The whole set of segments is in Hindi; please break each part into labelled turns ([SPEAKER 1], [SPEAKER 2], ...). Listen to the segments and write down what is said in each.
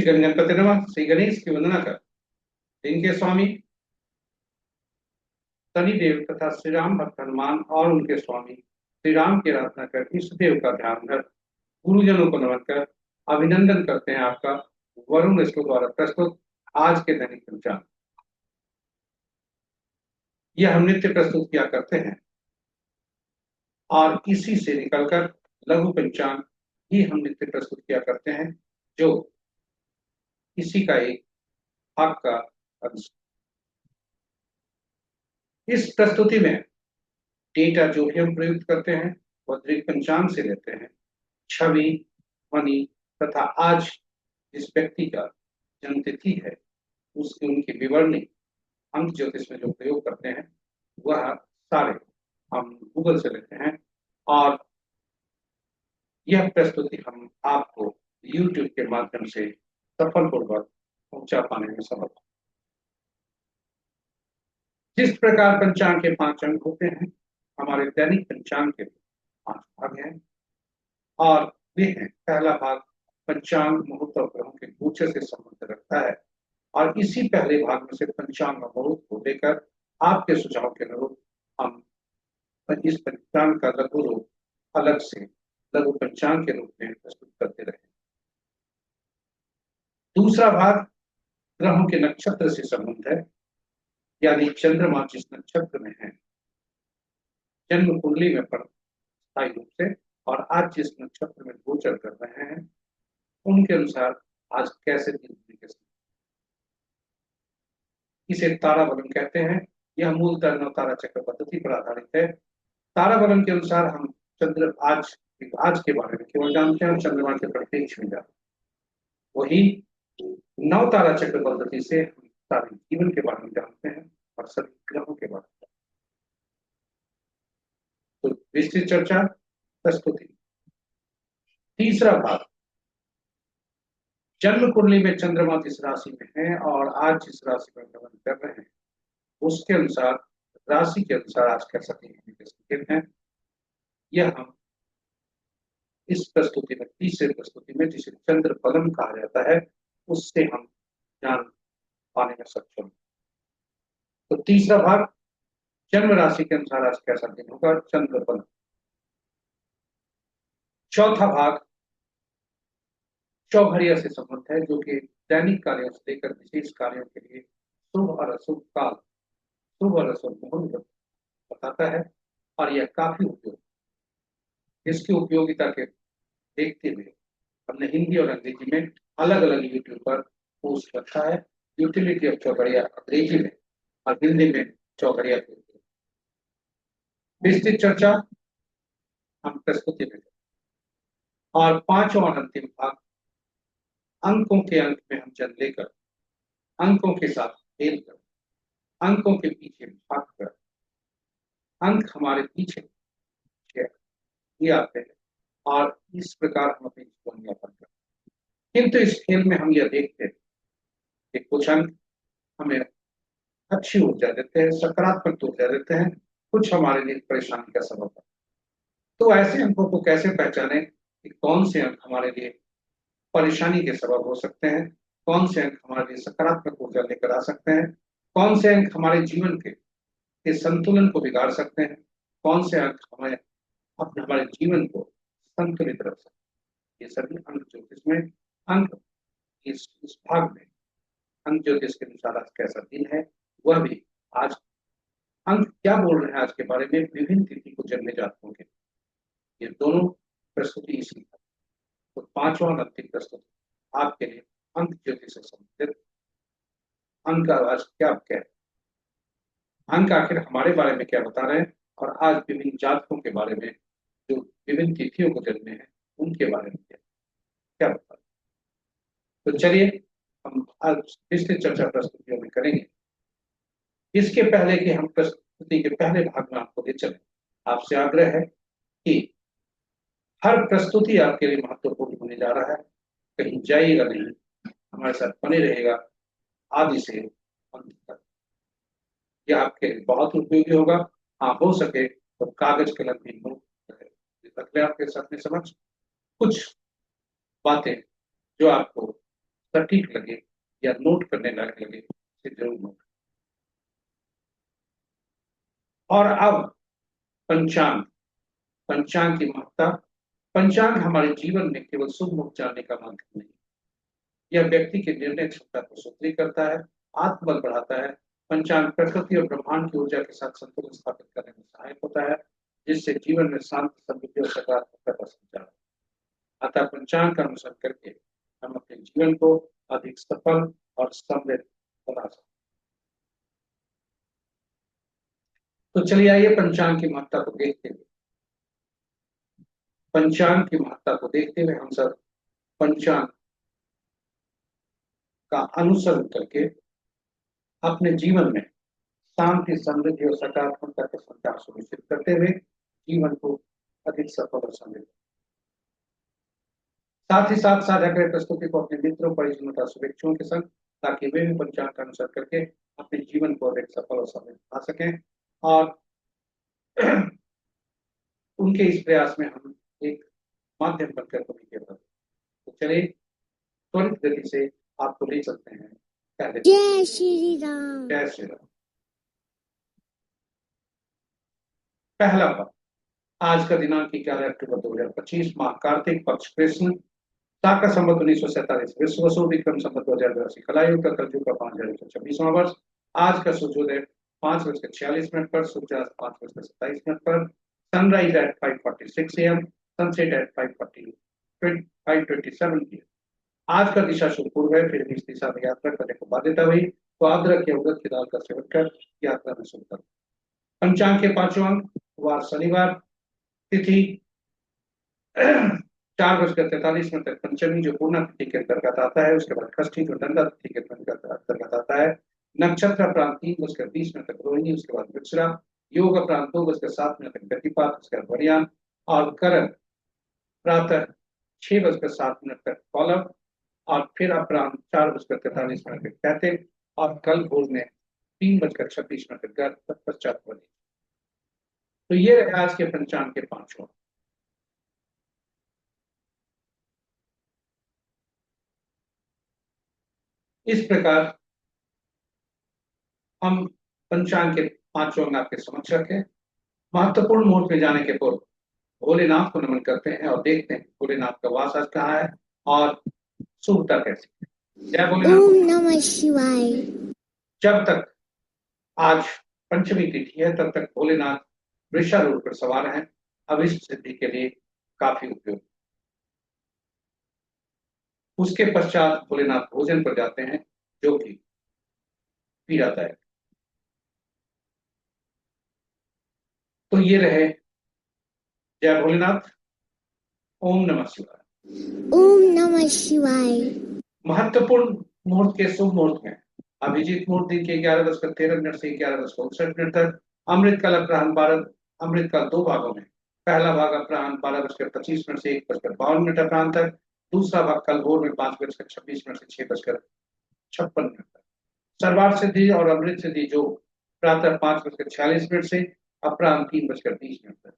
[SPEAKER 1] गणपति नमः। श्री गणेश की वंदना कर इनके स्वामी शनिदेव तथा श्री राम भक्त हनुमान और उनके स्वामी श्री राम की आराधना कर इष्ट देव का ध्यान कर गुरुजनों को नमन कर अभिनंदन करते हैं आपका वरुण इसको द्वारा प्रस्तुत आज के दैनिक पंचांग। यह हम नित्य प्रस्तुत किया करते हैं और इसी से निकलकर लघु पंचांग ही हम नित्य प्रस्तुत किया करते हैं, जो इसी का एक भाग का अंश। इस प्रस्तुति में डेटा जो भी हम प्रयुक्त करते हैं वह दृक पंचांग से लेते हैं। छवि, ध्वनि तथा आज जिस व्यक्ति का जन्मतिथि है उसकी उनकी विवरणी अंक ज्योतिष में जो प्रयोग करते हैं वह सारे हम गूगल से लेते हैं और यह प्रस्तुति हम आपको YouTube के माध्यम से सफलपूर्वक पहुंचा पाने में सफल। जिस प्रकार पंचांग के 5 अंक होते हैं, हमारे दैनिक पंचांग के 5 भाग हैं और वे हैं। पहला भाग पंचांग मुहूर्त और ग्रहों के गोचर से संबंध रखता है और इसी पहले भाग में से पंचांग मुहूर्त को लेकर आपके सुझाव के अनुरूप हम इस पंचांग का लघु रूप अलग से लघु पंचांग के रूप में प्रस्तुत करते रहे। दूसरा भाग ग्रहों के नक्षत्र से संबंध है, यानी चंद्रमा जिस नक्षत्र में है, जन्म कुंडली में पर स्थायी रूप से और आज जिस नक्षत्र में गोचर कर रहे हैं उनके अनुसार आज कैसे दिन तरीके से इसे ताराबलन कहते हैं। यह मूलतः नव तारा चक्र पद्धति पर आधारित है। ताराबलन के अनुसार हम चंद्र आज के बारे में केवल जानते हैं और चंद्रमा के परिप्रेक्ष्य में जानते हैं। वही नव तारा चक्र पद्धति से हम सारे जीवन के बारे में जानते हैं और सभी ग्रहों के बारे में। तो विस्तृत चर्चा प्रस्तुति। तीसरा भाग जन्म कुंडली में चंद्रमा जिस राशि में है और आज जिस राशि में भ्रमण कर रहे हैं उसके अनुसार राशि के अनुसार आज कैसा दिन है, यह हम इस प्रस्तुति में तीसरे प्रस्तुति में जिसे चंद्र फलम कहा जाता है उससे हम जान पाने में सक्षम। तो तीसरा भाग जन्म राशि के अनुसार आज कैसा दिन होगा, चंद्र फलम। चौथा भाग चौघड़िया से संबंध है, जो कि दैनिक कार्यों से लेकर विशेष कार्यों के लिए शुभ और अशुभ काल, शुभ और अशुभ मुहूर्त बताता है और यह काफी उपयोग, इसकी उपयोगिता के देखते हुए हमने हिंदी और अंग्रेजी में अलग अलग यूट्यूब पर पोस्ट रखा है। यूटिलिटी ऑफ चौघड़िया अंग्रेजी में और हिंदी में चौघड़िया के विस्तृत चर्चा हम प्रस्तुति में। और पांचवा और अंतिम भाग अंकों के अंक में हम चल लेकर अंकों के साथ खेल कर अंकों के पीछे भाग कर अंक हमारे पीछे ये आते हैं और इस प्रकार हम अपने जीवन यापन करते हैं। किंतु इस खेल में हम यह देखते हैं कि कुछ अंक हमें अच्छी ऊर्जा देते हैं, सकारात्मक ऊर्जा देते हैं, कुछ हमारे लिए परेशानी का सबब है। तो ऐसे अंकों को कैसे पहचानें कि कौन से अंक हमारे लिए परेशानी के सबब हो सकते हैं, कौन से अंक हमारे लिए सकारात्मक ऊर्जा लेकर आ सकते हैं, कौन से अंक हमारे जीवन के संतुलन को बिगाड़ सकते हैं, कौन से अंक हमें अपने हमारे जीवन को संतुलित रख सकते हैं। ये सभी अंक ज्योतिष में अंक इस भाग में अंक ज्योतिष के अनुसार आज कैसा दिन है, वह भी आज अंक क्या बोल रहे हैं आज के बारे में, विभिन्न तिथि को जन्मे जातकों के, ये दोनों प्रस्तुति इसी है। तो पांचवा और अंतिम प्रस्तुति आपके लिए अंक ज्योतिष से संबंधित अंक आज क्या है, अंक आखिर हमारे बारे में क्या बता रहे हैं और आज विभिन्न जातकों के बारे में जो विभिन्न तिथियों को जन्मे हैं उनके बारे में क्या बता रहे हैं। तो चलिए हम आज विस्तृत चर्चा प्रस्तुतियों में करेंगे। इसके पहले कि हम प्रस्तुति के पहले भाग में आपको ले चले, आपसे आग्रह है कि हर प्रस्तुति आपके लिए महत्वपूर्ण होने जा रहा है, कहीं जाइएगा नहीं, हमारे साथ बने रहेगा आदि से अंत तक। यह आपके लिए बहुत उपयोगी होगा। हाँ, हो सके तो कागज कलम भी रख ले आपके साथ में समझ कुछ बातें जो आपको सटीक लगे या नोट करने लायक लगे उसे जरूर नोट। और अब पंचांग, पंचांग की महत्ता। पंचांग हमारे जीवन में केवल शुभ मुख जानने का माध्यम नहीं, यह व्यक्ति की निर्णय क्षमता को सुदृढ़ करता है, आत्मबल बढ़ाता है। पंचांग प्रकृति और ब्रह्मांड की ऊर्जा के साथ संतुलन स्थापित करने में सहायक होता है, जिससे जीवन में शांति, समृद्धि और सकारात्मकता का संचार होता है। अतः पंचांग का अनुसरण करके हम अपने जीवन को अधिक सफल और समृद्ध बना सकते हैं। तो चलिए आइए पंचांग की महत्ता को देखते हुए, पंचांग की महत्ता को देखते हुए हम सब पंचांग का अनुसरण करके अपने जीवन में शांति, समृद्धि और सकारात्मकता का संचार सुनिश्चित करते हुए जीवन को अधिक सफल और समृद्ध। साथ ही साथ साझा करें प्रस्तुति को अपने मित्रों, परिजनों तथा शुभेच्छुओं के संग, ताकि वे भी पंचांग का अनुसरण करके अपने जीवन को अधिक सफल और समृद्ध बना सकें। और उनके इस प्रयास में हम एक माध्यम बनकर उनके पर, तो चलिए त्वरित गति से आपको ले चलते हैं पहले।
[SPEAKER 2] जय श्री राम।
[SPEAKER 1] जय श्री राम। पहला पद, आज का दिनांक 11 अक्टूबर 2025, माह कार्तिक, पक्ष कृष्ण, शाका संवत 1947, विश्व वसु विक्रम संवत 2082, कलायुग का कलयुग का 5126वां वर्ष। आज का सूर्योदय 5:46 पर, सूर्यास्त 5:27 पर, sunrise at 5:46 AM, sunset at 5:27 PM। आज का दिशा शुभ पूर्व है, फिर भी इस दिशा में यात्रा करने को बाध्यता हुई तो अदरक या उड़द की दाल का सेवन कर यात्रा में शुभ करें। पंचांग के पांचों अंक, वार शनिवार, तिथि 4:43 तक पंचमी जो पूर्णा तिथि के अंतर्गत आता है, उसके बाद षष्ठी जो नंदा तिथि के अंतर्गत आता है, नक्षत्र अपरांत 3:20 तक रोहिणी, उसके बाद वृश्चिका, योग अपरांत 2:07 तक व्यतिपात, उसके बाद वरियान, और करण प्रातः 6:07 तक कौलव, और फिर अपरांत 4:43 तक कहते, और कल भोर में 3:26 तक गर्भ, तत्पश्चात बनी। तो ये रहे आज के पंचांग के पांचों। इस प्रकार हम पंचांग के पांचों अंग आपके समक्ष रखें। महत्वपूर्ण मुहूर्त में जाने के पूर्व भोलेनाथ को नमन करते हैं और देखते हैं भोलेनाथ का वास आज कहाँ है और शुभता कैसी है। जय भोलेनाथ।
[SPEAKER 2] ओम नमः शिवाय।
[SPEAKER 1] जब तक आज पंचमी तिथि है तब तक भोलेनाथ वृषारूढ़ पर सवार हैं, अभिष्ट सिद्धि के लिए काफी उपयोगी। उसके पश्चात भोलेनाथ भोजन पर जाते हैं जो कि पीड़ादायक। तो ये रहे। जय भोलेनाथ। ओम नमः शिवाय।
[SPEAKER 2] ओम नमः शिवाय।
[SPEAKER 1] महत्वपूर्ण मुहूर्त के शुभ मुहूर्त में अभिजीत मुहूर्त दिन के 11:13 से 11:59 तक, अमृतकाल अपराह्न 12, अमृतकाल दो भागों में, पहला भाग अपराह्न 12:25 से 1:52 अपराह्न तक, दूसरा भाग कल भोर में 5:26 से 6:56 तक। सर्वार्थ सिद्धि और अमृत सिद्धि जो प्रातः 5:46 से अपराह्न 3:30 तक,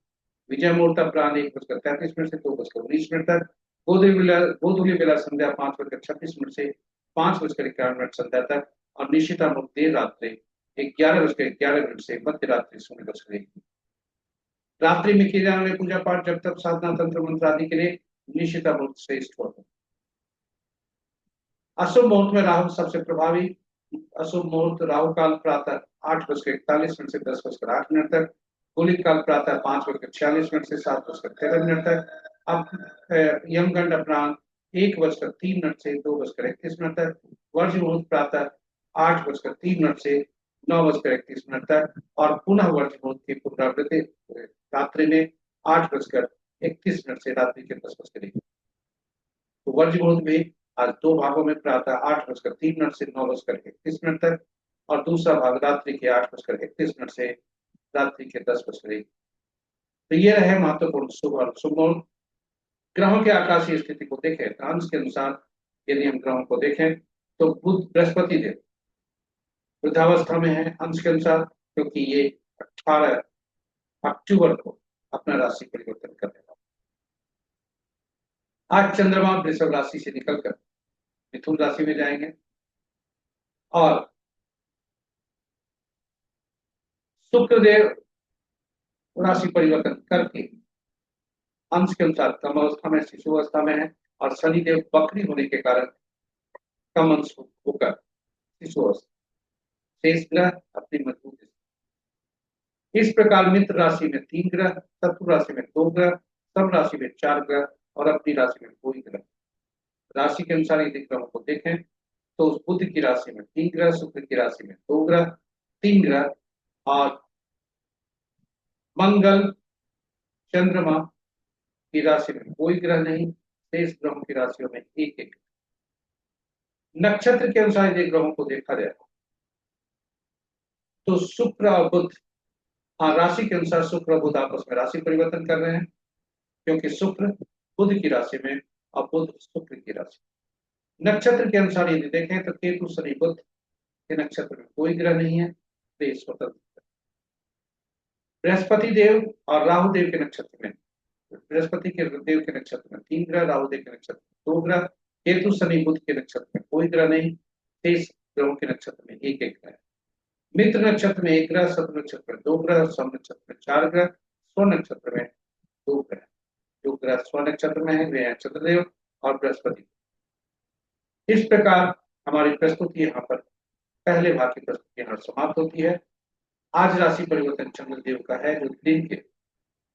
[SPEAKER 1] विजय मुहूर्त अपराह्न 1:33 से 2:19 तक, गोधूली बेला संध्या 5:26 से 5:51 संध्या तक, और निशिता मुहूर्त देर रात्रि 11:11 से मध्य रात्रि 0:01। रात्रि में किए जाने वाले पूजा पाठ, जब तक साधना, तंत्र मंत्र आदि के लिए निशिता मुहूर्त श्रेष्ठ होता है। अशुभ मुहूर्त में राहु सबसे प्रभावी। अशुभ मुहूर्त राहु काल प्रातः 8:41 से 10:08 तक, गुलिक काल प्रातः 5:46 से 7:13 तक, अब यमगंड अपराह्न 1:03 से 2:31 तक, वर्ज मुहूर्त प्रातः 8:03 से 9:31 तक, और पुनः वर्ज मुहूर्त की पुनरावृत्ति रात्रि में 8:31 से रात्रि के 10:01। तो वर्ज मुहूर्त में आज दो भागों में, प्रातः 8:03 से 9:31 तक, और दूसरा भाग रात्रि के 8:31 से रात्रि के 10:01। तो ये रहे महत्वपूर्ण शुभ और शुभ मुहूर्त। ग्रहों के आकाशीय स्थिति को देखें तो अंश के अनुसार यदि हम ग्रहों को देखें तो बुध बृहस्पति देव वृद्धावस्था में है अंश के अनुसार, क्योंकि ये 18 अक्टूबर को अपना राशि परिवर्तन करने वाला। आज चंद्रमा वृषभ राशि से निकलकर मिथुन राशि में जाएंगे और शुक्रदेव राशि परिवर्तन करके अंश के अनुसार कम अवस्था में, शिशु अवस्था में है, और शनिदेव बकरी होने के कारण कम अंश होकर शिशु अवस्था, शेष ग्रह अपनी मजबूत स्थिति। इस प्रकार मित्र राशि में 3 ग्रह, शत्रु राशि में 2 ग्रह, सब राशि में 4 ग्रह और अपनी राशि में कोई ग्रह। राशि के अनुसार यदि ग्रहों को देखें तो बुध की राशि में 3 ग्रह, शुक्र की राशि में 2 ग्रह, 3 ग्रह, और मंगल चंद्रमा की राशि में कोई ग्रह नहीं, शेष ग्रहों की राशियों में एक एक। नक्षत्र के अनुसार यदि ग्रहों को देखा जाए तो शुक्र और बुध, हाँ, राशि के अनुसार शुक्र और बुध आपस में राशि परिवर्तन कर रहे हैं, क्योंकि शुक्र बुध की राशि में और बुध शुक्र की राशि। नक्षत्र के अनुसार यदि देखें तो केतु शनि बुध के नक्षत्र में कोई ग्रह नहीं है, वे स्वतंत्र। बृहस्पति देव और राहु देव के नक्षत्र में, बृहस्पति के देव के नक्षत्र में 3 ग्रह, राहु देव के नक्षत्र में 2 ग्रह, केतु शनि बुध के नक्षत्र में कोई ग्रह नहीं, शेष ग्रहों के नक्षत्र में एक एक ग्रह। मित्र नक्षत्र में 1 ग्रह, शत्रु नक्षत्र में 2 ग्रह, सम नक्षत्र में 4 ग्रह, स्व नक्षत्र में 2 ग्रह। जो ग्रह स्व नक्षत्र में है वे हैं चंद्रदेव और बृहस्पति। इस प्रकार हमारी प्रस्तुति यहाँ पर, पहले भाग की प्रस्तुति यहाँ समाप्त होती है। आज राशि परिवर्तन चंद्रदेव का है, जो दिन के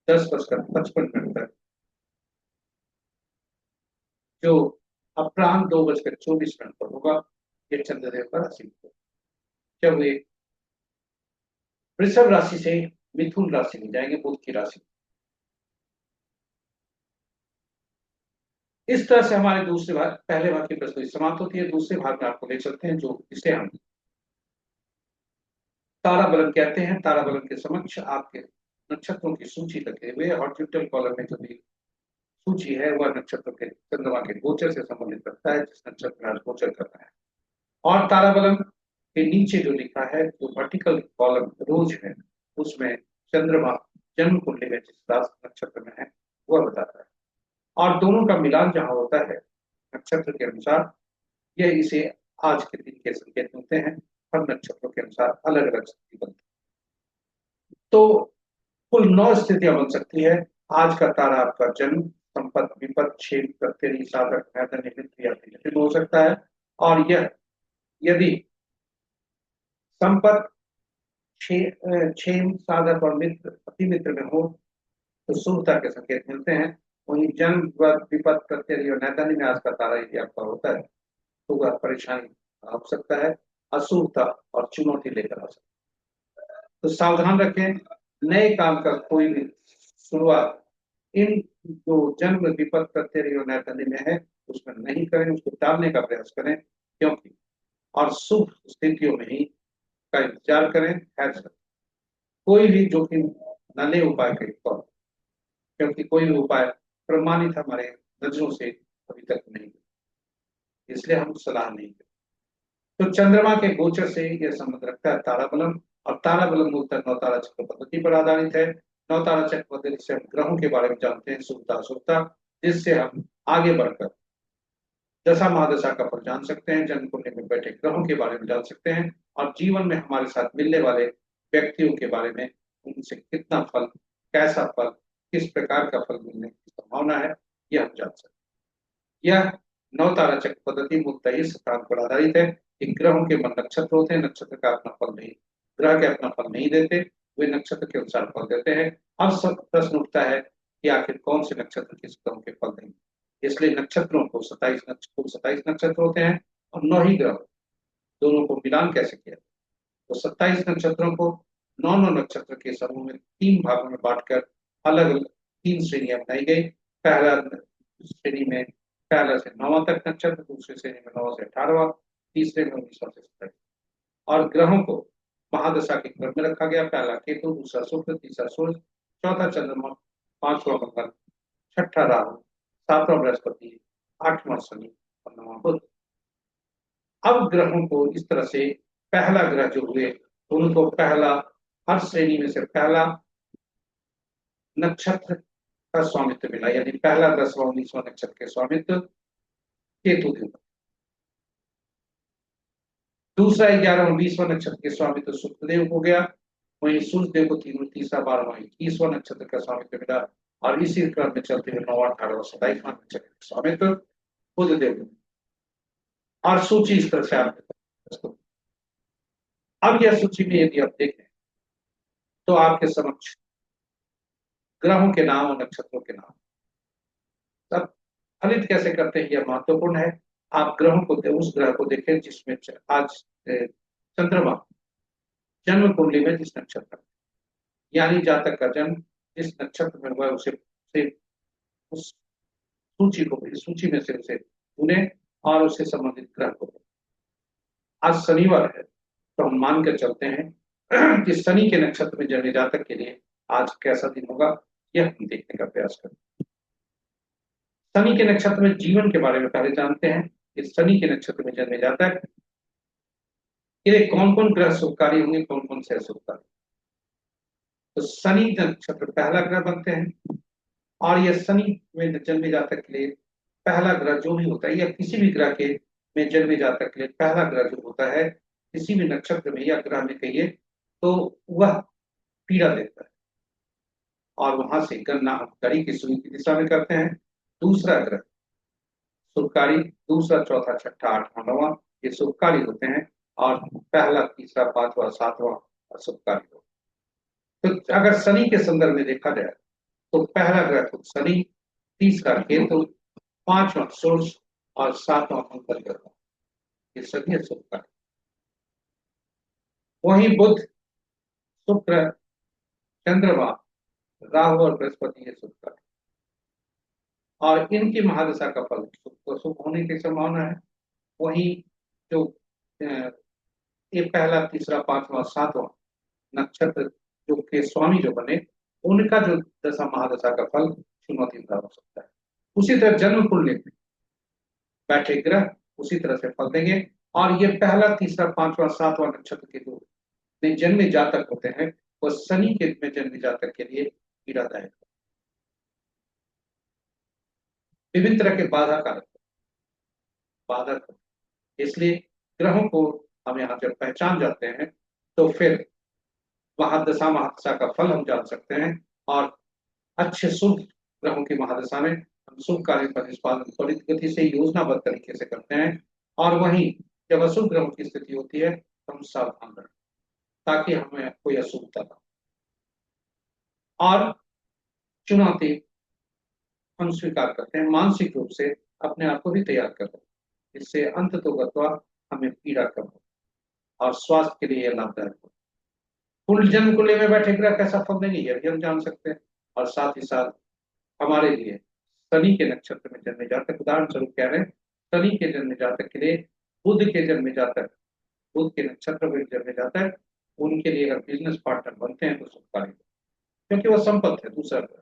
[SPEAKER 1] 10:55 जो अपराह्न 2:24 पर होगा। ये चंद्रदेव का राशि जब वे वृषभ राशि से मिथुन राशि में जाएंगे, बुध की राशि। इस तरह से हमारे दूसरे भाग, पहले भाग की प्रस्तुति समाप्त होती है। दूसरे भाग में आपको ले चलते हैं, जो इसे हम तारा बलन कहते हैं। तारा बलन के समक्ष आपके नक्षत्रों की सूची लगे हुए, हॉरिजॉन्टल कॉलम में जो भी सूची है वह नक्षत्र के चंद्रमा के गोचर से संबंधित रखता है, जिस नक्षत्र में आज गोचर कर रहा है। और तारा बलन के नीचे जो लिखा है, जो वर्टिकल कॉलम रोज है, उसमें चंद्रमा जन्म कुंडली में जिस राशि नक्षत्र में है वह बताता है, और दोनों का मिलान जहां होता है नक्षत्र के अनुसार, यह इसे आज के दिन के संकेत मिलते हैं। हर नक्षत्रों के अनुसार अलग अलग स्थिति बनती है, तो कुल 9 स्थितियां बन सकती है। आज का तारा आपका जन्म, संपत्त, विपत्त, क्षेम, प्रत्यय, साधक, मैदान, मित्र या फिर हो सकता है। और यह यदि संपत्त, क्षेम, साधक और मित्र अति मित्र में हो तो शुभता के संकेत मिलते हैं। वहीं जन्म, विपत्त, प्रत्यय और नैदानी में आज का तारा यदि आपका होता है तो वह परेशानी हो सकता है, अशुभता और चुनौती लेकर आ सकता है। तो सावधान रखें, नए काम का कोई भी शुरुआत इन जो जन्म, विपत्त, प्रत्यय और नैदानी में है उसमें नहीं करें, उसको टालने का प्रयास करें, क्योंकि और शुभ स्थितियों में ही का इंतजार करें। कोई भी जोखिम न ले उपाय के तौर, क्योंकि कोई भी उपाय प्रमाणित हमारे नजरों से अभी तक नहीं, इसलिए हम सलाह नहीं देते। तो चंद्रमा के गोचर से यह संबंध रखता है तारा बलम, और तारा बलम मूलतः 9 तारा चक्र पद्धति पर आधारित है। 9 तारा चक्र पद्धति से हम ग्रहों के बारे में जानते हैं, शुभता अशुभता, जिससे हम आगे बढ़कर दशा महादशा का फल जान सकते हैं, जन्म कुंडली में बैठे ग्रहों के बारे में जान सकते हैं, और जीवन में हमारे साथ मिलने वाले व्यक्तियों के बारे में, उनसे कितना फल, कैसा फल, किस प्रकार का फल मिलने की संभावना है, यह हम जान सकते हैं। यह 9 तारा चक्र पद्धति मुख्यतः इस सिद्धांत पर आधारित है कि ग्रहों के मन नक्षत्र होते हैं, नक्षत्र का अपना फल नहीं, ग्रह के अपना फल नहीं देते, वे नक्षत्र के अनुसार फल देते हैं। अब सब प्रश्न उठता है कि आखिर कौन से नक्षत्र किस ग्रहों के फल देंगे। इसलिए नक्षत्रों को 27 नक्षत्र होते हैं, और 9 ही ग्रह, दोनों को मिलान कैसे किया, तो 27 नक्षत्रों को 9 नक्षत्र के समूह में 3 भागों में बांटकर अलग अलग 3 श्रेणियां बनाई गई। पहला श्रेणी में पहला से 9वां तक नक्षत्र, दूसरी श्रेणी में 9 से 18वां, तीसरे में 19वां से 27, और ग्रहों को महादशा के क्रम में रखा गया। पहला केतु, दूसरा शुक्र, तीसरा सूर्य, चौथा चंद्रमा, 5वां मंगल, छठा राहु, 7वां बृहस्पति, 8वां शनि और 9वां बुध। अब ग्रहों को इस तरह से पहला ग्रह जो हुए, उनको पहला, हर श्रेणी में से पहला नक्षत्र का स्वामित्व मिला, यानी पहला 10वां 19वां नक्षत्र के स्वामित्व केतु के ऊपर। दूसरा 11वां 20वां नक्षत्र के स्वामी तो शुक्रदेव हो गया, वहीं सूर्यदेव को तीसरा 12वां 21वां नक्षत्र का स्वामित्व मिला, और इसी क्रम में चलते हुए 9वां 18वां 27वां नक्षत्र का स्वामित्व बुधदेव को। और सूची इस तरह से आप प्रस्तुत। अब यह सूची में यदि आप देखें तो आपके समक्ष ग्रहों के नाम और नक्षत्रों के नाम तब फलित कैसे करते हैं यह महत्वपूर्ण है। आप ग्रहों को उस ग्रह को देखें जिसमें आज चंद्रमा जन्म कुंडली में जिस नक्षत्र यानी जातक का जन्म जिस नक्षत्र में हुआ उसे उस सूची में से उसे चुने और उससे संबंधित ग्रह को। आज शनिवार है तो हम मान कर चलते हैं कि शनि के नक्षत्र में जन्मे जातक के लिए आज कैसा दिन होगा यह हम देखने का प्रयास करें। शनि के नक्षत्र में जीवन के बारे में पहले जानते हैं कि शनि के नक्षत्र में जन्मे जातक के लिए कौन कौन ग्रह शुभकारी होंगे, कौन कौन से अशुभकारी। तो शनि नक्षत्र पहला ग्रह बनते हैं, और यह शनि में जन्मे जातक के लिए पहला ग्रह जो भी होता है या किसी भी ग्रह के में जन्मे जातक के लिए पहला ग्रह जो होता है किसी भी नक्षत्र में या ग्रह में कहिए तो वह पीड़ा देता है, और वहां से गणना हम घड़ी की सुई की दिशा में करते हैं। दूसरा ग्रह शुभकारी, दूसरा चौथा छठा आठवां नौवां ये शुभकारी होते हैं, और पहला तीसरा पांचवा सातवां अशुभकारी होता है। तो अगर शनि के संदर्भ में देखा जाए तो पहला ग्रह खुद शनि, तीसरा केतु, पांचवा सूर्य और सातवां मंगल ग्रह, ये सभी शुभकारी। वहीं बुध, शुक्र, चंद्रमा, राहु और बृहस्पति ये शुभकारी, और इनकी महादशा का फल शुभ होने की संभावना है। वहीं जो ये पहला तीसरा पांचवा सातवां नक्षत्र जो के स्वामी जो बने उनका जो दशा महादशा का फल चुनौतीदार हो सकता है। उसी तरह जन्म कुंडली में बैठे ग्रह उसी तरह से फल देंगे, और ये पहला तीसरा पांचवा सातवां नक्षत्र के जो में जन्मे जातक होते हैं वो शनि के में जन्मे जातक के लिए पीड़ादायक विभिन्न तरह के बाधक, इसलिए ग्रहों को हम यहाँ जब पहचान जाते हैं तो फिर महादशा महादशा का फल हम जान सकते हैं, और अच्छे शुभ ग्रहों की महादशा में हम शुभ कार्य का निष्पादन त्वरित गति से योजनाबद्ध तरीके से करते हैं, और वहीं जब अशुभ ग्रहों की स्थिति होती है तो हम सावधान रहें ताकि हमें कोई अशुभता न। और चुनौती हम स्वीकार करते हैं, मानसिक रूप से अपने आप को भी तैयार करते हैं, इससे अंत तो गत्वा हमें पीड़ा कम हो और स्वास्थ्य के लिए लाभदायक हो। कुल जन्म कुंडली में बैठे ग्रह कैसा फल देंगे यह भी हम जान सकते हैं, और साथ ही साथ हमारे लिए शनि के नक्षत्र में जन्मे जातक, उदाहरण स्वरूप कह रहे हैं शनि के जन्मे जातक के लिए बुध के जन्मे जातक, बुध के नक्षत्र में जन्मे जातक उनके लिए अगर बिजनेस पार्टनर बनते हैं तो शुभकारी, क्योंकि वह संपत्ति है दूसरा ग्रह।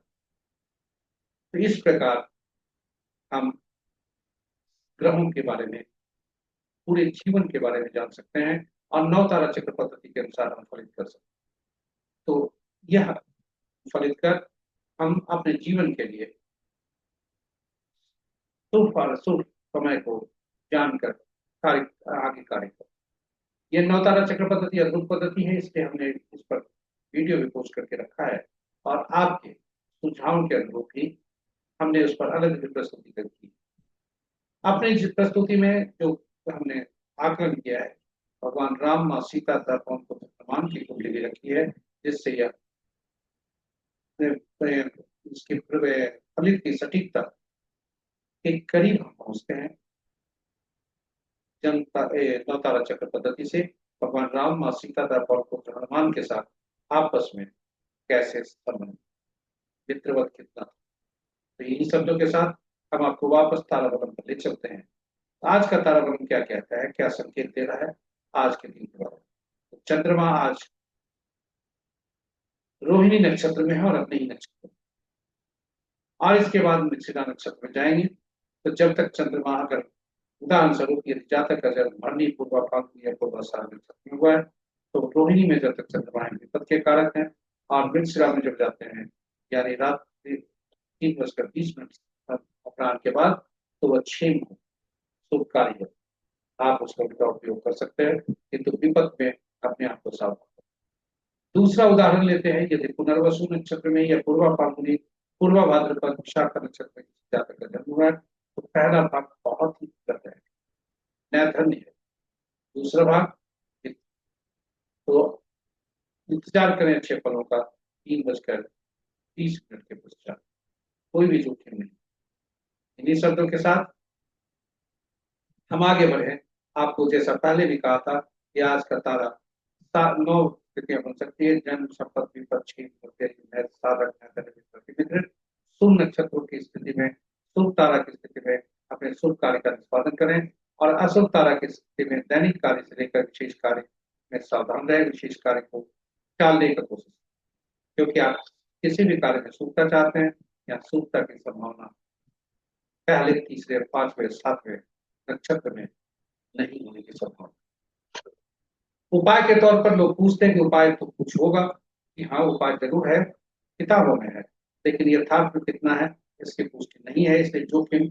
[SPEAKER 1] तो इस प्रकार हम ग्रहों के बारे में पूरे जीवन के बारे में जान सकते हैं, और नौ तारा चक्र पद्धति के अनुसार हम फलित कर सकते हैं। तो यह फलित कर हम अपने जीवन के लिए शुभ समय को जानकर आगे कार्य करें। यह नौ तारा चक्र पद्धति अद्भुत पद्धति है, इसलिए हमने इस पर वीडियो भी पोस्ट करके रखा है, और आपके सुझावों के अनुरूप ही हमने उस पर अलग अलग प्रस्तुति की। अपने इस प्रस्तुति में जो हमने आकलन किया है भगवान राम माँ सीता तथा पवन पुत्र हनुमान की कुंडली भी रखी है, जिससे यह इसके फलित की सटीकता के करीब हम पहुंचते हैं। नौ तारा चक्र पद्धति से भगवान राम माँ सीता तथा पवन पुत्र हनुमान के साथ आपस में कैसे संबंध मित्रवत कितना। तो इन्हीं शब्दों के साथ हम आपको वापस ताराबलन पर ले चलते हैं। आज का ताराबलन क्या कहता है, क्या संकेत दे रहा है आज के दिन के बारे में। तो चंद्रमा आज रोहिणी नक्षत्र में है और अपने ही नक्षत्र में, और इसके बाद मृगशिरा नक्षत्र में जाएंगे। तो जब तक चंद्रमा अगर उदाहरण स्वरूप यदि जातक का जन्म भरनी पूर्वा फाल्गुनी या पूर्वाषाढ़ नक्षत्र में हुआ है तो रोहिणी में जब तक चंद्रमा है विपद के कारक है, और मृगशिरा में जब जाते हैं यानी रात 3:20 अपराह्न के बाद तो वह 6 शुभकारी है, आप उस शब्द का उपयोग कर सकते हैं, किंतु विपद में अपने आप को सावधान रखें। दूसरा उदाहरण लेते हैं, यदि पुनर्वसु नक्षत्र में या पूर्वा फाल्गुनी पूर्वा भाद्रपद विशाखा नक्षत्र में किसी जातक का जन्म हुआ है तो पहला भाग बहुत ही सुंदर है, न्यायधन्य है। दूसरा भाग तो इंतजार करें अच्छे फलों का 3:30 के पश्चात, कोई भी जोखिम नहीं। इन्हीं शब्दों के साथ हम आगे बढ़े। आपको जैसा पहले भी कहा था कि आज का तारा 9 स्थितियां बन सकती है, जन्म शपथ विपद साधक मित्र। शुभ नक्षत्रों की स्थिति में, शुभ तारा की स्थिति में अपने शुभ कार्य का निष्पादन करें और अशुभ तारा की स्थिति में दैनिक कार्य से लेकर विशेष कार्य में सावधान रहे, विशेष कार्य को टालने की कोशिश, क्योंकि आप किसी भी कार्य में शुभता चाहते हैं या शुभता की संभावना पहले, तीसरे, पांचवें, सातवें नक्षत्र में नहीं होने की संभावना। उपाय के तौर पर लोग पूछते हैं कि उपाय तो कुछ होगा, कि हाँ उपाय जरूर है, किताबों में है, लेकिन यथार्थ में कितना है इसकी पुष्टि नहीं है, इसलिए जोखिम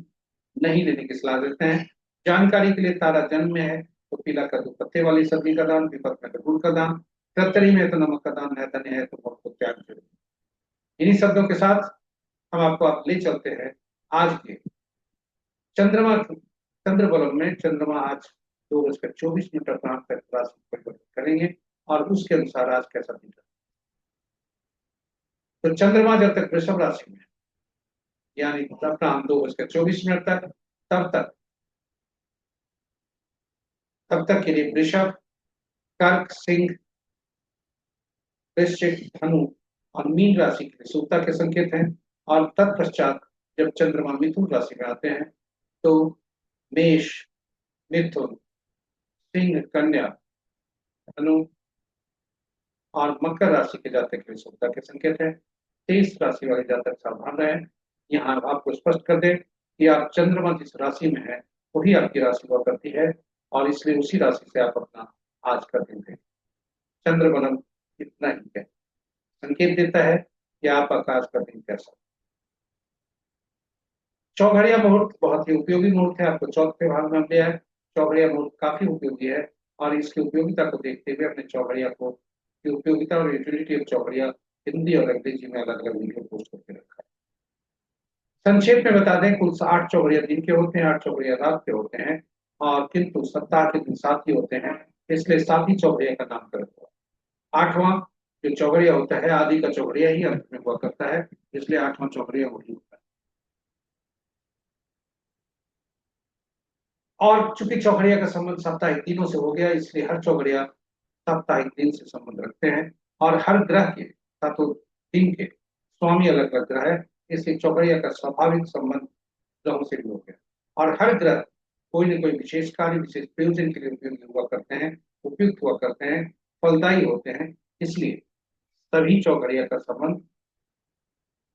[SPEAKER 1] नहीं लेने की सलाह देते हैं। जानकारी के लिए तारा जन्म में है तो पीला कद्दू पत्ते वाली सब्जी का दान, विपद में गुड़ का दान, कृतरी में तो नमक का दान, धन्य है तो मौत को त्याग करें। इन्हीं शब्दों के साथ हम आपको आप ले चलते हैं आज के चंद्रमा चंद्र बलम में। चंद्रमा आज 2:24 अपराह्न तक राशि परिवर्तित करेंगे और उसके अनुसार आज कैसा दिन है। तो चंद्रमा जब तक वृषभ राशि में है, यानी अपराह्न 2:24 तक, तब तक के लिए वृषभ, कर्क, सिंह, वृश्चिक, धनु और मीन राशि के लिए शुभता के संकेत हैं। और तत्पश्चात जब चंद्रमा मिथुन राशि में आते हैं तो मेष, मिथुन, सिंह, कन्या, धनु और मकर राशि के जातक के लिए शुभता के संकेत है। 23 राशि वाले जातक सावधान रहें। यहाँ आपको स्पष्ट कर दें कि आप चंद्रमा जिस राशि में है वही आपकी राशि हुआ करती है और इसलिए उसी राशि से आप अपना आज का दिन दें। चंद्र बलम इतना ही है, संकेत देता है कि आप आकाश का दिन कैसा। चौघड़िया मुहूर्त बहुत ही उपयोगी मुहूर्त है, आपको चौथे भाग में लिया है। चौघड़िया मुहूर्त काफी उपयोगी है और इसकी उपयोगिता को देखते हुए अपने चौघड़िया को की उपयोगिता और यूटिलिटी ऑफ चौघड़िया हिंदी और अंग्रेजी में अलग अलग वीडियो पोस्ट करके रखा है। संक्षेप में बता दें, कुल 8 चौघड़िया दिन के होते हैं, 8 चौघड़िया रात के होते हैं और किंतु सप्ताह के दिन 7 ही होते हैं, इसलिए 7 ही चौघड़िया का नामकरण हुआ। 8वां जो चौघड़िया होता है आदि का चौघड़िया ही अंत में हुआ करता है, इसलिए 8वां चौघड़िया वही होता है। और चूंकि चौघड़िया का संबंध साप्ताहिक दिनों से हो गया, इसलिए हर चौघड़िया साप्ताहिक दिन से संबंध रखते हैं और हर ग्रह के सातों दिन के स्वामी अलग अलग ग्रह है, इसलिए चौघड़िया का स्वाभाविक संबंध ग्रहों से भी हो गया। और हर ग्रह कोई न कोई विशेष कार्य, विशेष प्रयोजन के लिए उपयोगी हुआ करते हैं, उपयुक्त हुआ करते हैं, फलदायी होते हैं, इसलिए सभी चौघड़िया का संबंध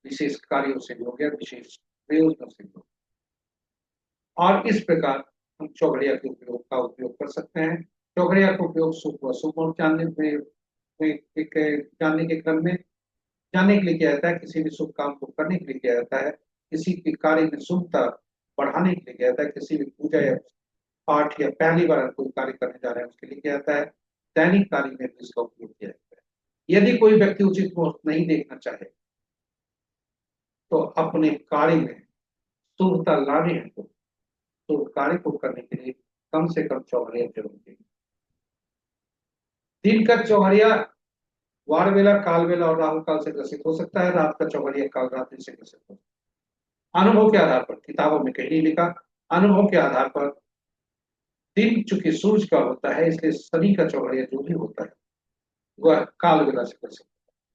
[SPEAKER 1] विशेष कार्यों से भी हो गया, विशेष प्रयोजनों से भी हो गया। और इस प्रकार हम चौघड़िया के उपयोग का उपयोग कर सकते हैं। चौघड़िया का उपयोग शुभ व अशुभ मुहूर्त जानने के क्रम में जानने के लिए किया जाता है, किसी भी शुभ काम को करने के लिए किया जाता है, किसी के कार्य में शुभता बढ़ाने के लिए किया जाता है, किसी भी पूजा या पाठ या पहली बार कोई कार्य करने जा रहे हैं उसके लिए किया जाता है। दैनिक कार्य में भी इसका उपयोग किया जाता है। यदि कोई व्यक्ति उचित मुहूर्त नहीं देखना चाहे तो अपने कार्य में शुभता लाने हेतु तो कार्य को करने के लिए कम से कम चौघड़िया जरूर देगी। दिन का चौघड़िया वार वेला, काल वेला और राहु काल से ग्रसित हो सकता है। रात का चौघड़िया काल रात्रि से ग्रसित हो सकता है। अनुभव के आधार पर, किताबों में कहीं नहीं लिखा, अनुभव के आधार पर दिन चूंकि सूर्य का होता है इसलिए शनि का चौघड़िया जो भी होता है वह काल वेला से ग्रसित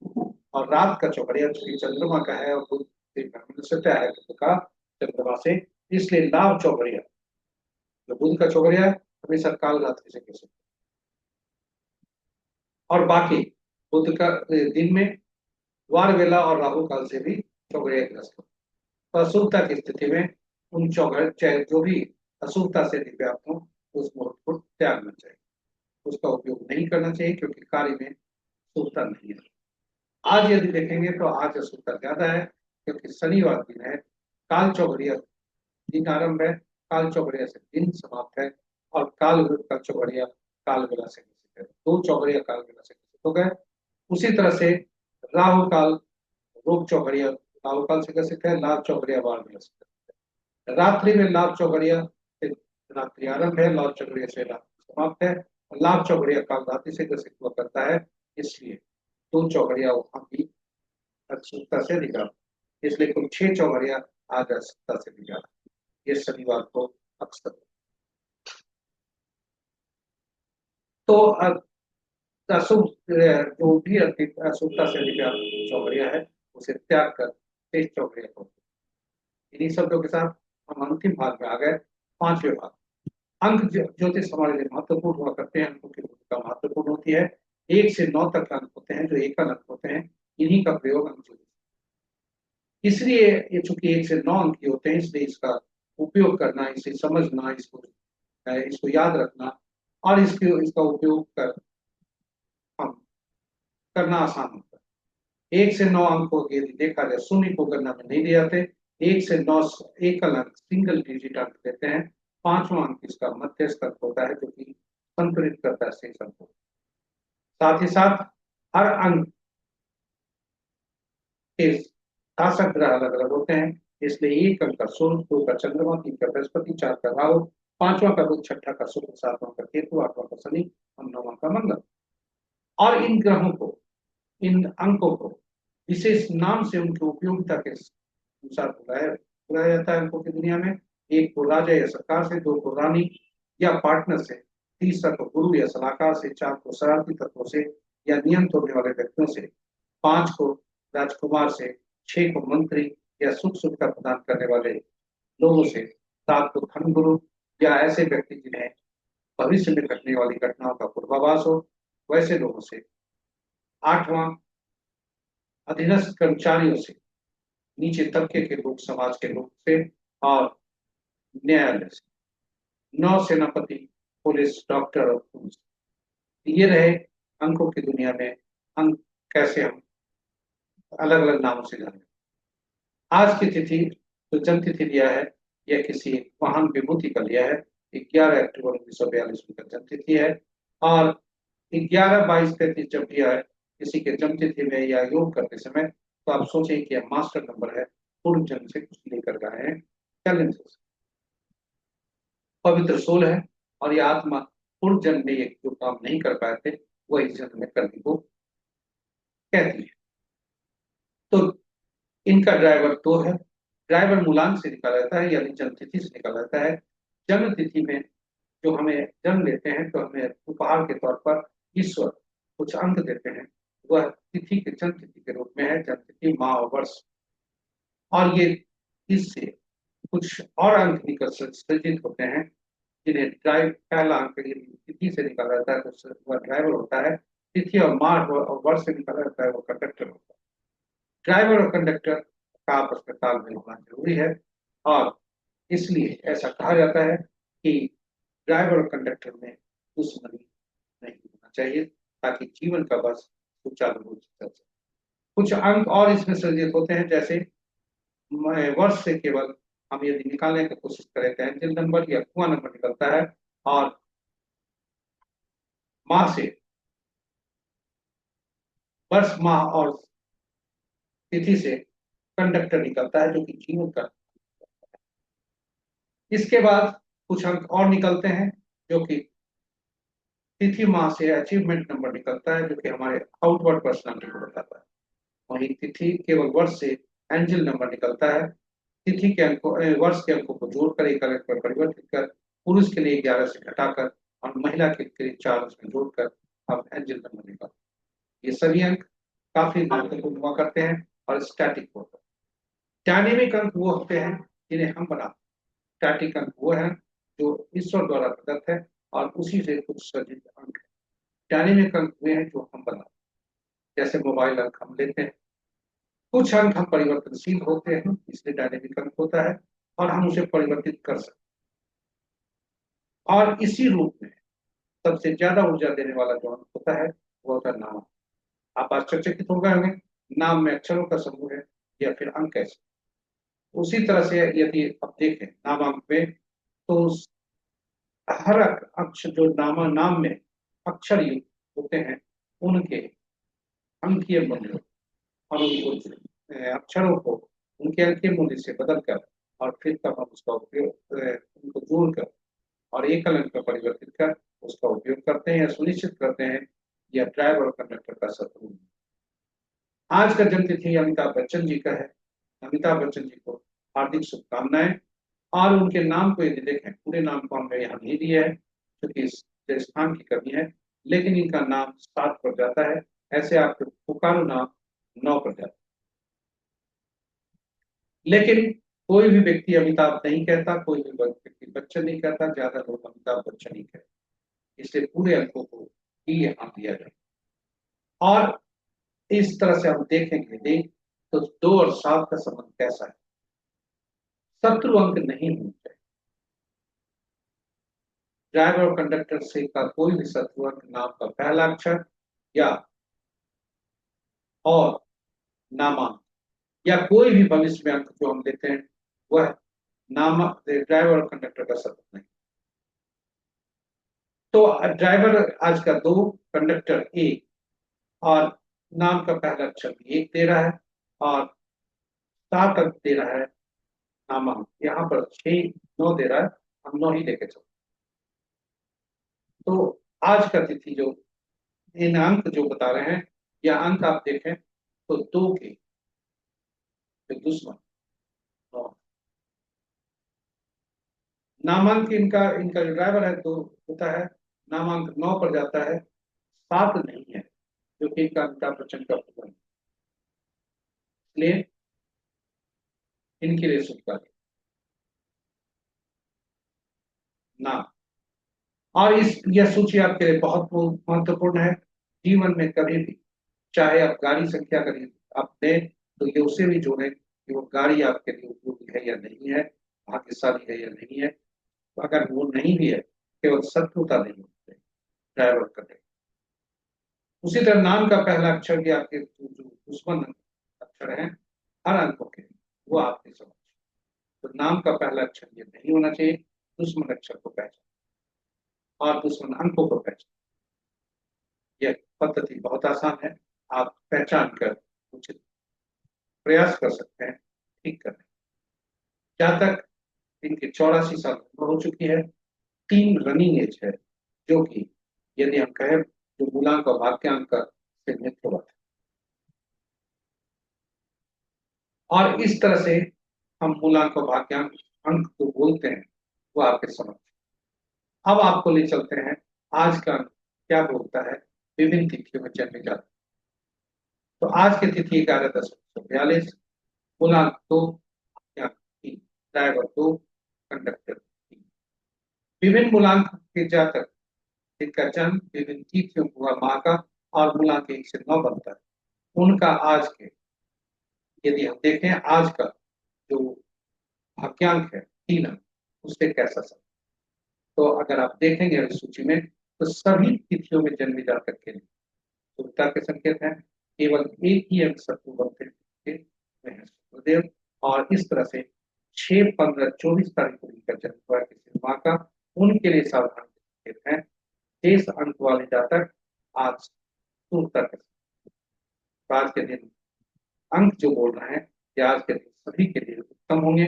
[SPEAKER 1] होता है। और रात का चौघड़िया चूंकि चंद्रमा का है और बुध से है का चंद्रमा से, इसलिए लाभ चौघड़िया जो बुध का चौघड़िया है हमेशा काल रात्रि से ग्रसित। और बाकी बुध का दिन में वार वेला और राहु काल से भी चौघड़िया ग्रस्त हो। तो अशुभता की स्थिति में उन चाहे जो भी अशुभता से व्याप्त हो उस मुहूर्त को त्यागना चाहिए, उसका उपयोग नहीं करना चाहिए, क्योंकि कार्य में शुभता नहीं है। आज यदि देखेंगे तो आज अशुभता ज्यादा है, क्योंकि शनिवार दिन है, काल चौघड़िया दिन आरंभ है, काल चौघड़िया से दिन समाप्त है, और काल का चौघड़िया काल बेला से ग्रसित है, दो चौघड़िया काल बेला से ग्रसित हो गए। उसी तरह से राहु काल रोग चौघड़िया राहु काल से ग्रसित है, लाभ चौघड़िया बाढ़ में ग्रसित है। रात्रि में लाभ चौघड़िया से रात्रि आरंभ है, लाभ चौघड़िया से रात्रि समाप्त है, और लाभ चौघड़िया काल रात्रि से ग्रसित हुआ करता है। इसलिए दो चौघड़िया वहां भी अचूकता से निकाल, इसलिए कुल 6 चौघड़िया आज अचूकता से निकाल, ये शनिवार को अक्सर। तो अशुभ जो भी अशुभता से निकाल चौघड़िया है उसे त्याग कर शेष चौघड़िया को, इन्हीं शब्दों के साथ हम अंतिम भाग में आ गए, 5वें भाग। अंक ज्योतिष हमारे लिए महत्वपूर्ण हुआ करते हैं, अंकों की भूमिका महत्वपूर्ण होती है। 1 से 9 तक अंक होते हैं जो एकल अंक होते हैं, इन्हीं का प्रयोग अंक ज्योतिष, इसलिए ये चूंकि 1 से 9 अंक के होते हैं, इसलिए इसका उपयोग करना, इसे समझना, इसको याद रखना और इसका उपयोग कर हम करना आसान होता है। 1 से 9 अंक को यदि देखा जाए, शून्य को गणना में नहीं ले जाते। 1 से 9 एकल अंक सिंगल डिजिट अंक देते हैं। 5वां अंक इसका मध्यस्थ अंक होता है जो कि संतुलित करता है शेष अंक को। साथ ही साथ हर अंक के शासक ग्रह अलग अलग होते हैं, इसलिए 1 अंक का सूर्य, 2 का चंद्रमा, 3 का बृहस्पति, 4 का राहु, 5वां का बुध, 6ठा का शुक्र, 7वां का केतु, 8वां का शनि और 9वां का मंगल। और इन ग्रहों को, इन अंकों को विशेष नाम से उनकी उपयोगिता के अनुसार बुलाया जाता है अंकों की दुनिया में। 1 को राजा या सरकार से, 2 को रानी या पार्टनर से, 3 को गुरु या सलाहकार से, 4 को शरारती तत्वों से या नियम तोड़ने वाले व्यक्तियों से, 5 को राजकुमार से, 6 को मंत्री या सुख सुविधा प्रदान करने वाले लोगों से, 7 को धन गुरु या ऐसे व्यक्ति जिन्हें भविष्य में घटने वाली घटनाओं का पूर्वाभास हो, वैसे लोगों से, 8वां अधीनस्थ कर्मचारियों से, नीचे तबके के लोग, समाज के लोग से और न्यायालय से, 9 सेनापति, पुलिस, डॉक्टर और पुलिस। ये रहे अंकों की दुनिया में अंक कैसे हम अलग अलग नामों से जाने। आज की तिथि जो जन्म तिथि लिया है यह किसी महान विभूति का लिया है। 11 अक्टूबर 1942 का जन्म तिथि है और 11-22-33 जब भी आए किसी के जन्म तिथि में या योग करते समय तो आप सोचें कि यह मास्टर नंबर है, पूर्व जन्म से कुछ लेकर गए हैं, कैलेंडर से पवित्र सोल है और यह आत्मा पूर्व जन्म में एक जो काम नहीं कर पाए थे वह इस जन्म में करने को कहती है। तो इनका ड्राइवर 2 है। ड्राइवर मूलांक से निकाला जाता है यानी जन्म तिथि से निकाला जाता है। जन्म तिथि में जो हमें जन्म लेते हैं तो हमें उपहार के तौर पर ईश्वर कुछ अंक देते हैं, वह तिथि के जन्म तिथि के रूप में है, जन्म तिथि, माह और वर्ष। और ये इससे कुछ और अंक निकल सृजित होते हैं जिन्हें ड्राइव पहला अंक तिथि से निकाला जाता है तो वह ड्राइवर होता है। तिथि और माह और वर्ष से निकाला जाता है वो कंडक्टर होता है। ड्राइवर और कंडक्टर का आपस में तालमेल होना जरूरी है और इसलिए ऐसा कहा जाता है कि ड्राइवर और कंडक्टर में दुश्मनी नहीं होना चाहिए ताकि जीवन का बस सुचारू रूप से चल सके। कुछ अंक और इसमें सृजित होते हैं, जैसे वर्ष से केवल हम यदि निकालने की कोशिश करें तो एंजल नंबर या कुआं नंबर निकलता है और माह से वर्ष, माह और तिथि से कंडक्टर निकलता है जो कि जीवन का। इसके बाद कुछ अंक और निकलते हैं जो कि तिथि माह से अचीवमेंट नंबर निकलता है जो कि हमारे आउटवर्ड पर्सनालिटी को बताता है। वहीं तिथि केवल वर्ष से एंजल नंबर निकलता है। तिथि के अंकों वर्ष के अंकों को जोड़कर एक अंक पर परिवर्तित कर पुरुष के लिए 11 से घटाकर और महिला के लिए 4 उसमें जोड़कर अब एंजल नंबर निकलता है। ये सभी अंक काफी महत्वपूर्ण हुआ करते हैं और स्टैटिक होते हैं। डायनेमिक अंक वो होते हैं जिन्हें हम बनाते हैं। स्टैटिक अंक वो है जो ईश्वर द्वारा प्रदत्त है और उसी से कुछ सृजित अंक है। डायनेमिक अंक वे हैं जो हम बनाते हैं, जैसे मोबाइल अंक हम लेते हैं। कुछ अंक हम परिवर्तनशील होते हैं इसलिए डायनेमिक अंक होता है और हम उसे परिवर्तित कर सकते हैं। और इसी रूप में सबसे ज्यादा ऊर्जा देने वाला जो अंक होता है वो होता है नाम। आप आश्चर्यचकित हो गए होंगे, नाम में अक्षरों का समूह है या फिर अंक कैसे। उसी तरह से यदि आप देखें नामांक में तो हर अक्षर जो नाम में अक्षर युक्त होते हैं उनके अंकीय मूल्य और उनको अक्षरों को उनके अंकीय मूल्य से बदलकर और फिर तब हम उसका उपयोग उनको जोड़कर और एकल अंक में परिवर्तित कर उसका उपयोग करते हैं या सुनिश्चित करते हैं या ड्राइवर और कंडक्टर का शत्रु है। आज का जन्मतिथि अमिताभ बच्चन जी का है। अमिताभ बच्चन जी को हार्दिक शुभकामनाएं। और उनके नाम को यदि देखें, पूरे नाम को हमने यहाँ नहीं दिया है क्योंकि इस स्थान की कमी है, लेकिन इनका नाम 7 पर जाता है। ऐसे आपके पुकारो नाम 9 पर जाता है। लेकिन कोई भी व्यक्ति अमिताभ नहीं कहता, कोई भी व्यक्ति बच्चन नहीं कहता, ज्यादा लोग अमिताभ बच्चन ही कहते, इसलिए पूरे अंकों को ही यहाँ दिया जाए। और इस तरह से हम देखेंगे देख तो 2 और 7 का संबंध कैसा है। शत्रु अंक नहीं होना चाहिए। ड्राइवर और कंडक्टर से का कोई भी शत्रु अंक नाम का पहला अक्षर या और नामांक या कोई भी भविष्य में अंक जो हम लेते हैं वह नाम ड्राइवर और कंडक्टर का शत्रु नहीं। तो ड्राइवर आज का 2, कंडक्टर 1 और नाम का पहला अक्षर भी 1 दे रहा है और 7 अंक दे रहा है नामांक। यहाँ पर 6 9 दे रहा है, हम 9 ही लेके चलते। तो आज का तिथि जो इन अंक जो बता रहे हैं या अंक आप देखें तो 2 के जो दुश्मन और नामांक इनका इनका जो ड्राइवर है 2 होता है, नामांक 9 पर जाता है, 7 नहीं है जो कि इनका अमिताभ बच्चन का पुत्र है। इसलिए इनके लिए शुभकामनाएं। नाम और इस यह सूची आपके लिए बहुत महत्वपूर्ण है। जीवन में कभी भी चाहे आप गाड़ी संख्या करें आप दें तो ये उसे भी जोड़ें कि वो गाड़ी आपके लिए उपयोगी है या नहीं है, भाग्यशाली है या नहीं है। तो अगर वो नहीं भी है, केवल शत्रुता नहीं होती ड्राइवर करने। उसी तरह नाम का पहला अक्षर भी आपके जो दुश्मन अक्षर है हर अंकों के वो आपकी समझ। तो नाम का पहला अक्षर ये नहीं होना चाहिए। दुश्मन अक्षर को पहचान और दुश्मन अंकों को पहचान, यह पद्धति बहुत आसान है। आप पहचान कर उचित प्रयास कर सकते हैं ठीक करने। जहाँ तक इनके 84 साल उम्र हो चुकी है, 3 रनिंग एज है जो कि यदि हम कहें जो मूलांक और भाग्यांक से मित्रवत है। और इस तरह से हम मूलांक और भाग्यांक अंक को बोलते हैं वो आपके समझ। अब आपको ले चलते हैं आज का अंक क्या बोलता है विभिन्न तिथियों में जन्मे जाते। तो आज की तिथि 11/10/1942, मूलांक 2, भाग्यांक 3, ड्राइवर 2, कंडक्टर 3। विभिन्न मूलांक के जातक जिनका जन्म विभिन्न तिथियों हुआ माह का और मूलांक 1 से 9 बनता है उनका आज के यदि हम देखें आज का जो भाग्यांक है 3 अंक उससे कैसा सब। तो अगर आप देखेंगे इस सूची में तो सभी तिथियों में जन्मे जातक के लिए शुभता के संकेत हैं। केवल एक ही अंक शत्रु बनते हैं वह है शुक्रदेव। और इस तरह से 6 15 24 तारीख को जिनका जन्म हुआ है किसी माह का उनके लिए सावधान के संकेत हैं। शेष अंक वाले जातक आज शुभता के आज के दिन अंक जो बोल रहे हैं कि आज के दिन सभी के लिए उत्तम होंगे।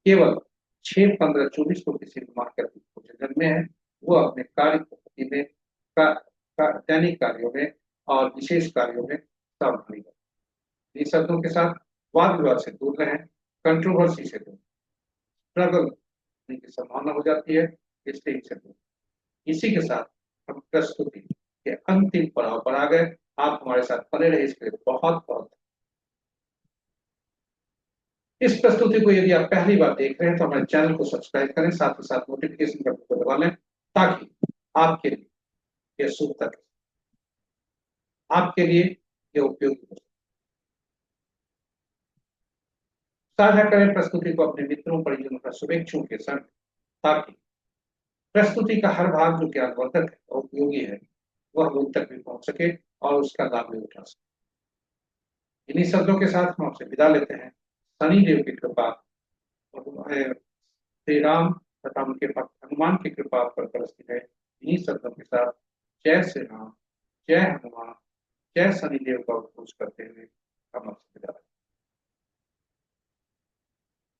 [SPEAKER 1] केवल 6 15 24 को किसी माह के जन्म में है वो अपने कार्य पद्धति में दैनिक कार्यों में और विशेष कार्यों में सावधानी बरतें। इन शब्दों के साथ वाद विवाद से दूर रहें, कंट्रोवर्सी से दूर, स्ट्रगल होने की संभावना हो जाती है, इसलिए इनसे दूर। इसी के साथ हम प्रस्तुति के अंतिम पड़ाव पर आ गए। आप हमारे साथ बने रहे इसके लिए बहुत बहुत। इस प्रस्तुति को यदि आप पहली बार देख रहे हैं तो हमारे चैनल को सब्सक्राइब करें, साथ ही साथ नोटिफिकेशन बटन को दबा लें ताकि आपके लिए यह शुभ तक आपके लिए यह उपयोगी हो। साझा करें प्रस्तुति को अपने मित्रों परिजनों का शुभेच्छुओं के संग ताकि प्रस्तुति का हर भाग जो ज्ञानवर्धक है और उपयोगी है वह उन तक भी पहुंच सके और उसका लाभ भी उठा सके। इन्हीं शब्दों के साथ हम आपसे विदा लेते हैं। शनि देव की कृपा और श्री राम तथा उनके भक्त हनुमान हनुमान की कृपा आप पर बरसती रहे। इन्हीं शब्दों के साथ जय श्री राम, जय हनुमान, जय शनिदेव का उद्घोष करते हुए हम आपसे विदा लेते हैं।